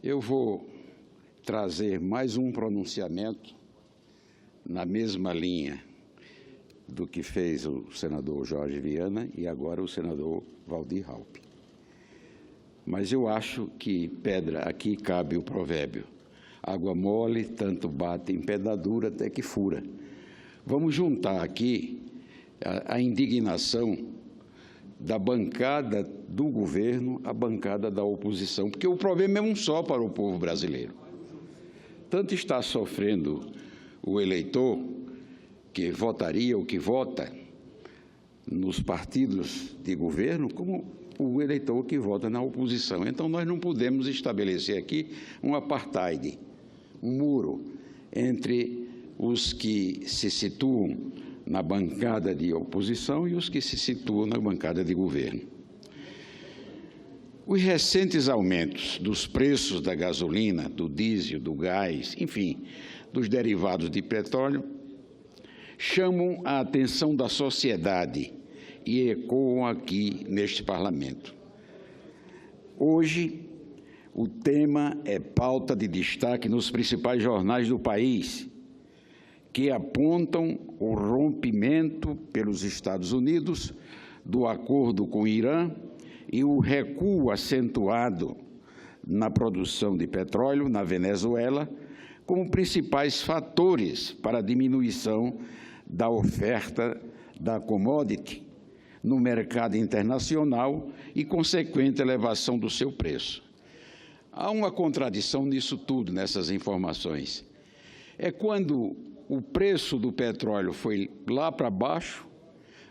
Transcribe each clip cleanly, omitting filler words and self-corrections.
Eu vou trazer mais um pronunciamento na mesma linha do que fez o senador Jorge Viana e agora o senador Waldir Raupp. Mas eu acho que pedra, aqui cabe o provérbio: água mole, tanto bate em pedra dura até que fura. Vamos juntar aqui a indignação da bancada do governo à bancada da oposição, porque o problema é um só para o povo brasileiro. Tanto está sofrendo o eleitor que votaria ou que vota nos partidos de governo, como o eleitor que vota na oposição. Então, nós não podemos estabelecer aqui um apartheid, um muro entre os que se situam na bancada de oposição e os que se situam na bancada de governo. Os recentes aumentos dos preços da gasolina, do diesel, do gás, enfim, dos derivados de petróleo, chamam a atenção da sociedade e ecoam aqui neste Parlamento. Hoje, o tema é pauta de destaque nos principais jornais do país, que apontam o rompimento pelos Estados Unidos do acordo com o Irã e o recuo acentuado na produção de petróleo na Venezuela como principais fatores para a diminuição da oferta da commodity no mercado internacional e consequente elevação do seu preço. Há uma contradição nisso tudo, nessas informações. É quando o preço do petróleo foi lá para baixo,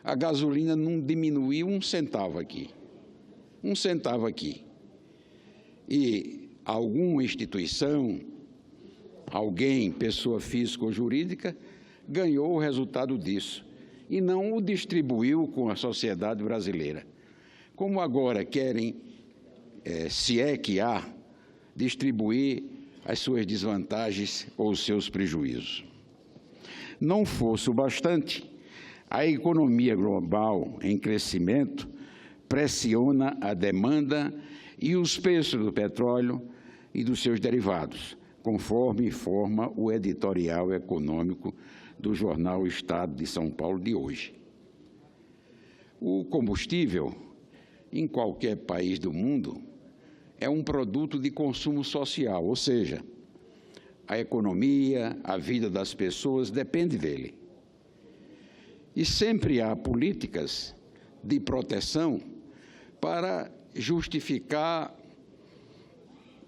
a gasolina não diminuiu um centavo aqui. Um centavo aqui. E alguma instituição, alguém, pessoa física ou jurídica, ganhou o resultado disso e não o distribuiu com a sociedade brasileira. Como agora querem, se é que há, distribuir as suas desvantagens ou os seus prejuízos. Não fosse o bastante, a economia global em crescimento pressiona a demanda e os preços do petróleo e dos seus derivados, conforme informa o editorial econômico do jornal Estado de São Paulo de hoje. O combustível, em qualquer país do mundo, é um produto de consumo social, ou seja, a economia, a vida das pessoas depende dele. E sempre há políticas de proteção para justificar,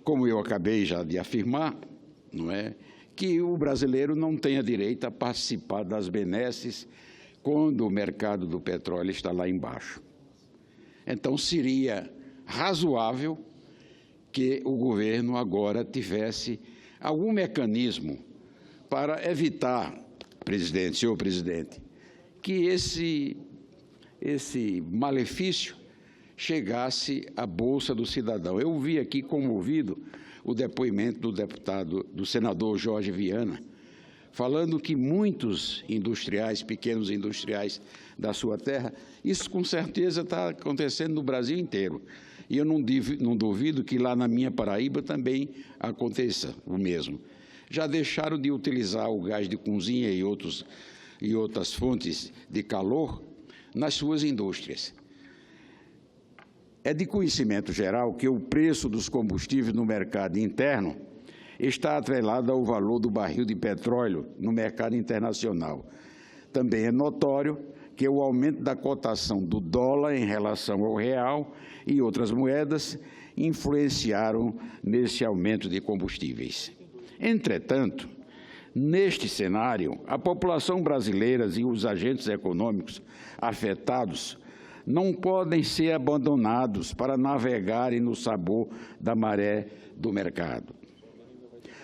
como eu acabei já de afirmar, não é, que o brasileiro não tenha direito a participar das benesses quando o mercado do petróleo está lá embaixo. Então, seria razoável que o governo agora tivesse algum mecanismo para evitar, senhor presidente, que esse malefício chegasse à bolsa do cidadão. Eu vi aqui comovido o depoimento do senador Jorge Viana, falando que muitos industriais, pequenos industriais da sua terra, isso com certeza está acontecendo no Brasil inteiro. E eu não duvido que lá na minha Paraíba também aconteça o mesmo. Já deixaram de utilizar o gás de cozinha e outras fontes de calor nas suas indústrias. É de conhecimento geral que o preço dos combustíveis no mercado interno está atrelado ao valor do barril de petróleo no mercado internacional. Também é notório que o aumento da cotação do dólar em relação ao real e outras moedas influenciaram nesse aumento de combustíveis. Entretanto, neste cenário, a população brasileira e os agentes econômicos afetados não podem ser abandonados para navegarem no sabor da maré do mercado.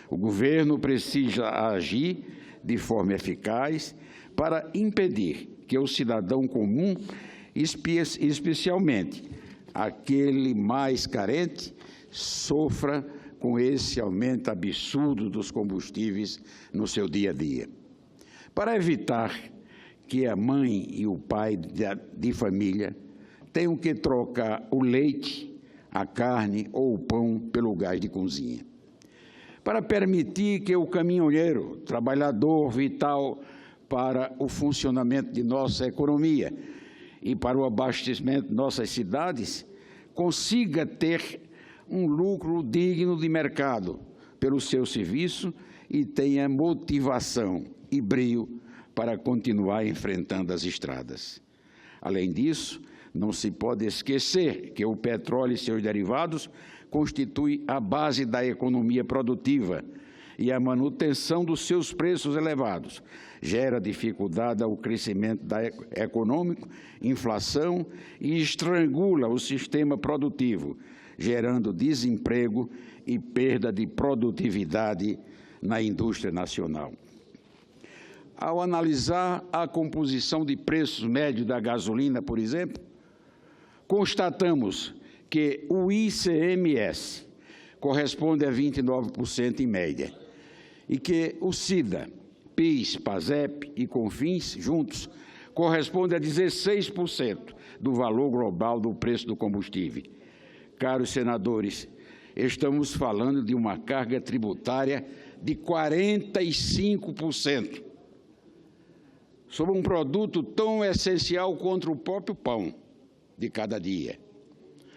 O governo precisa agir de forma eficaz para impedir que o cidadão comum, especialmente aquele mais carente, sofra com esse aumento absurdo dos combustíveis no seu dia a dia. Para evitar que a mãe e o pai de família tenham que trocar o leite, a carne ou o pão pelo gás de cozinha. Para permitir que o caminhoneiro, trabalhador vital para o funcionamento de nossa economia e para o abastecimento de nossas cidades, consiga ter um lucro digno de mercado pelo seu serviço e tenha motivação e brio para continuar enfrentando as estradas. Além disso, não se pode esquecer que o petróleo e seus derivados constituem a base da economia produtiva e a manutenção dos seus preços elevados gera dificuldade ao crescimento econômico, inflação e estrangula o sistema produtivo, gerando desemprego e perda de produtividade na indústria nacional. Ao analisar a composição de preços médios da gasolina, por exemplo, constatamos que o ICMS corresponde a 29% em média e que o SIDA, PIS, PASEP e CONFINS, juntos, corresponde a 16% do valor global do preço do combustível. Caros senadores, estamos falando de uma carga tributária de 45% sobre um produto tão essencial quanto o próprio pão de cada dia.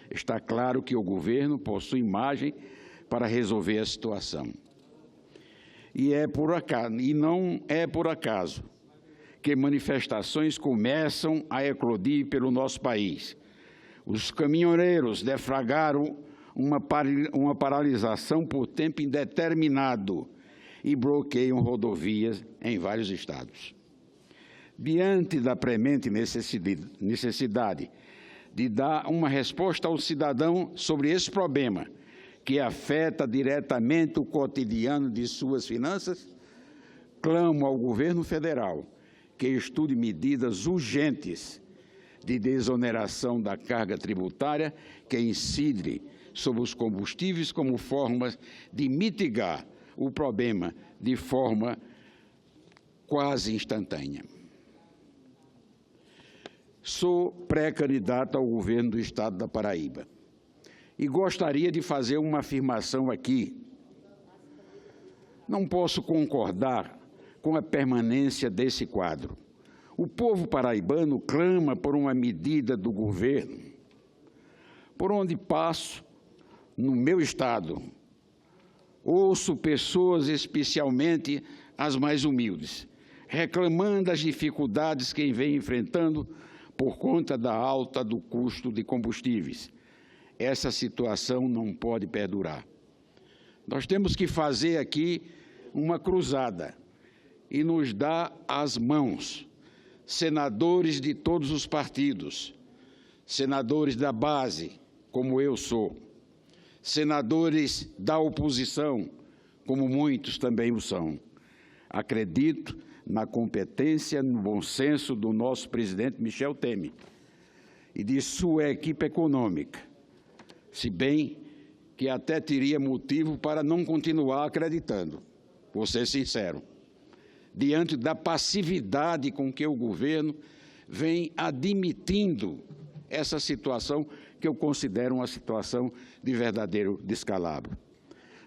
Está claro que o governo possui margem para resolver a situação. E não é por acaso que manifestações começam a eclodir pelo nosso país. Os caminhoneiros deflagraram uma paralisação por tempo indeterminado e bloqueiam rodovias em vários estados. Diante da premente necessidade de dar uma resposta ao cidadão sobre esse problema, que afeta diretamente o cotidiano de suas finanças, clamo ao governo federal que estude medidas urgentes de desoneração da carga tributária que incide sobre os combustíveis como forma de mitigar o problema de forma quase instantânea. Sou pré-candidato ao governo do Estado da Paraíba e gostaria de fazer uma afirmação aqui. Não posso concordar com a permanência desse quadro. O povo paraibano clama por uma medida do governo. Por onde passo, no meu estado, ouço pessoas, especialmente as mais humildes, reclamando das dificuldades que vem enfrentando por conta da alta do custo de combustíveis. Essa situação não pode perdurar. Nós temos que fazer aqui uma cruzada e nos dar as mãos, senadores de todos os partidos, senadores da base, como eu sou, senadores da oposição, como muitos também o são. Acredito na competência, no bom senso do nosso presidente Michel Temer e de sua equipe econômica, se bem que até teria motivo para não continuar acreditando, vou ser sincero, diante da passividade com que o governo vem admitindo essa situação que eu considero uma situação de verdadeiro descalabro.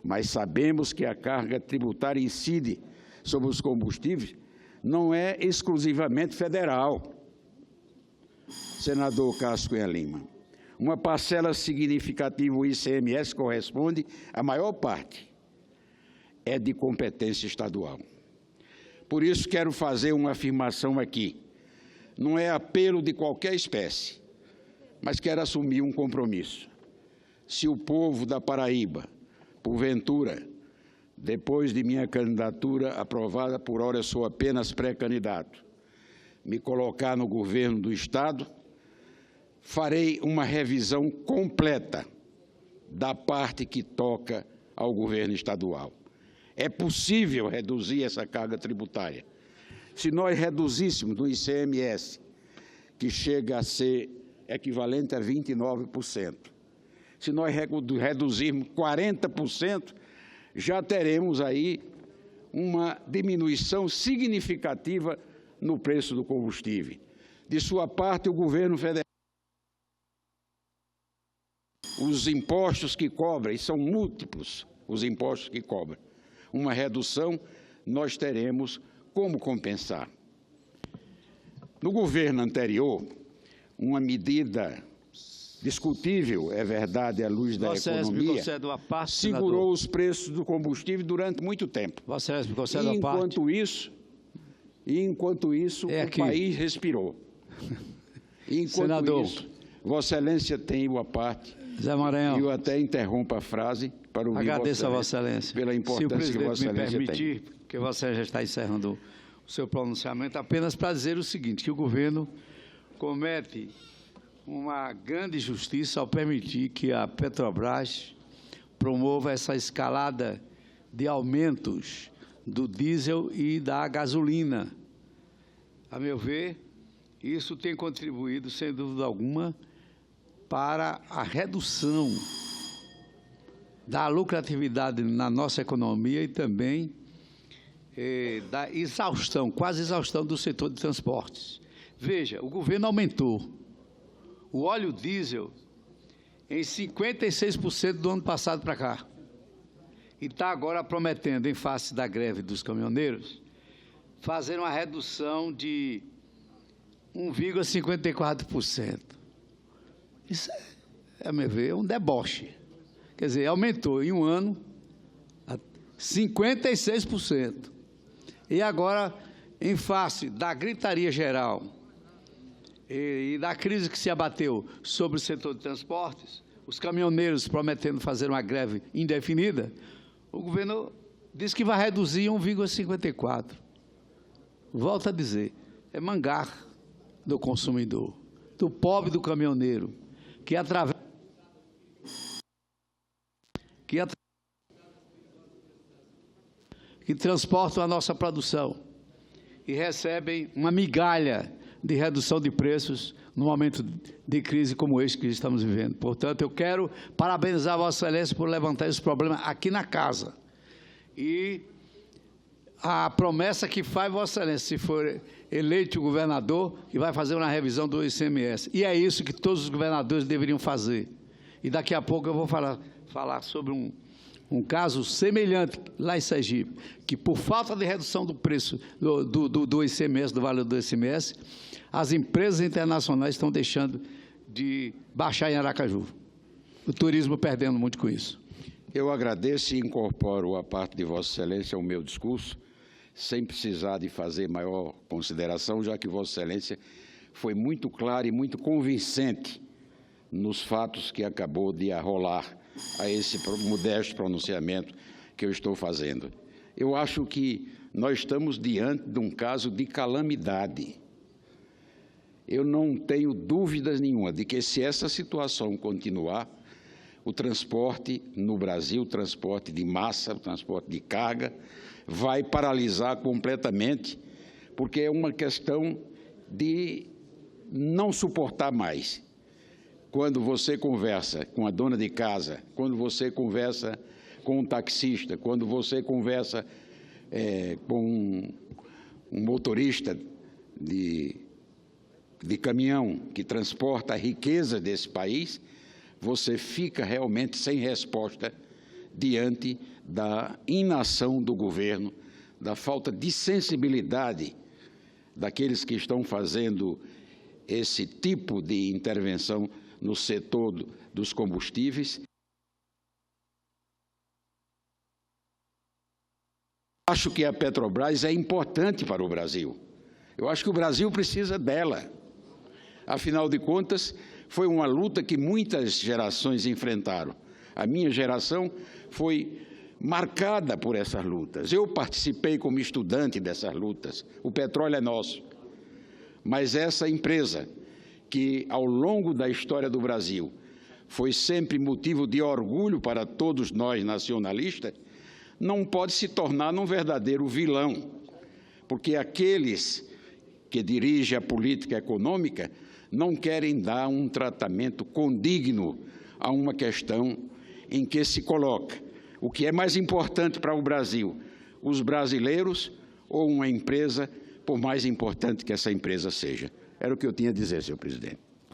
Mas sabemos que a carga tributária incide sobre os combustíveis não é exclusivamente federal. Senador Cássio Cunha Lima, uma parcela significativa do ICMS corresponde, a maior parte, é de competência estadual. Por isso, quero fazer uma afirmação aqui. Não é apelo de qualquer espécie, mas quero assumir um compromisso. Se o povo da Paraíba, porventura, depois de minha candidatura aprovada, por hora eu sou apenas pré-candidato, me colocar no governo do Estado, farei uma revisão completa da parte que toca ao governo estadual. É possível reduzir essa carga tributária. Se nós reduzíssemos no ICMS, que chega a ser equivalente a 29%, se nós reduzirmos 40%, já teremos aí uma diminuição significativa no preço do combustível. De sua parte, o governo federal os impostos que cobra, e são múltiplos os impostos que cobra, uma redução, nós teremos como compensar. No governo anterior, uma medida discutível, é verdade, à luz da economia, segurou os preços do combustível durante muito tempo. Enquanto isso, o país respirou. Senador. Isso, Vossa Excelência tem uma parte. Zé Maranhão. Eu até interrompo a frase para ouvir Agradeço a Vossa Excelência pela importância que Vossa Excelência me permitir, tem. porque Vossa Excelência já está encerrando o seu pronunciamento, apenas para dizer o seguinte, que o governo comete uma grande injustiça ao permitir que a Petrobras promova essa escalada de aumentos do diesel e da gasolina. A meu ver, isso tem contribuído, sem dúvida alguma, para a redução da lucratividade na nossa economia e também da exaustão, quase exaustão do setor de transportes. Veja, o governo aumentou o óleo diesel em 56% do ano passado para cá. E está agora prometendo, em face da greve dos caminhoneiros, fazer uma redução de 1,54%. Isso é, a meu ver, um deboche. Quer dizer, aumentou em um ano 56%. E agora, em face da gritaria geral e da crise que se abateu sobre o setor de transportes, os caminhoneiros prometendo fazer uma greve indefinida, o governo diz que vai reduzir 1,54%. Volto a dizer, é mangar do consumidor, do pobre do caminhoneiro, que transportam a nossa produção e recebem uma migalha de redução de preços num momento de crise como este que estamos vivendo. Portanto, eu quero parabenizar a Vossa Excelência por levantar esse problema aqui na casa. E a promessa que faz Vossa Excelência, se for eleito o governador, que vai fazer uma revisão do ICMS. E é isso que todos os governadores deveriam fazer. E daqui a pouco eu vou falar sobre um caso semelhante lá em Sergipe, que por falta de redução do preço do ICMS, do valor do ICMS, as empresas internacionais estão deixando de baixar em Aracaju. O turismo perdendo muito com isso. Eu agradeço e incorporo a parte de Vossa Excelência ao meu discurso, sem precisar de fazer maior consideração, já que Vossa Excelência foi muito clara e muito convincente nos fatos que acabou de arrolar a esse modesto pronunciamento que eu estou fazendo. Eu acho que nós estamos diante de um caso de calamidade. Eu não tenho dúvidas nenhuma de que, se essa situação continuar, o transporte no Brasil, o transporte de massa, o transporte de carga, vai paralisar completamente, porque é uma questão de não suportar mais. Quando você conversa com a dona de casa, quando você conversa com um taxista, quando você conversa com um motorista de caminhão que transporta a riqueza desse país, você fica realmente sem resposta diante da inação do governo, da falta de sensibilidade daqueles que estão fazendo esse tipo de intervenção no setor dos combustíveis. Acho que a Petrobras é importante para o Brasil. Eu acho que o Brasil precisa dela. Afinal de contas, foi uma luta que muitas gerações enfrentaram. A minha geração foi marcada por essas lutas. Eu participei como estudante dessas lutas. O petróleo é nosso. Mas essa empresa, que ao longo da história do Brasil foi sempre motivo de orgulho para todos nós nacionalistas, não pode se tornar um verdadeiro vilão, porque aqueles que dirigem a política econômica não querem dar um tratamento condigno a uma questão em que se coloca o que é mais importante para o Brasil, os brasileiros ou uma empresa, por mais importante que essa empresa seja. Era o que eu tinha a dizer, senhor presidente.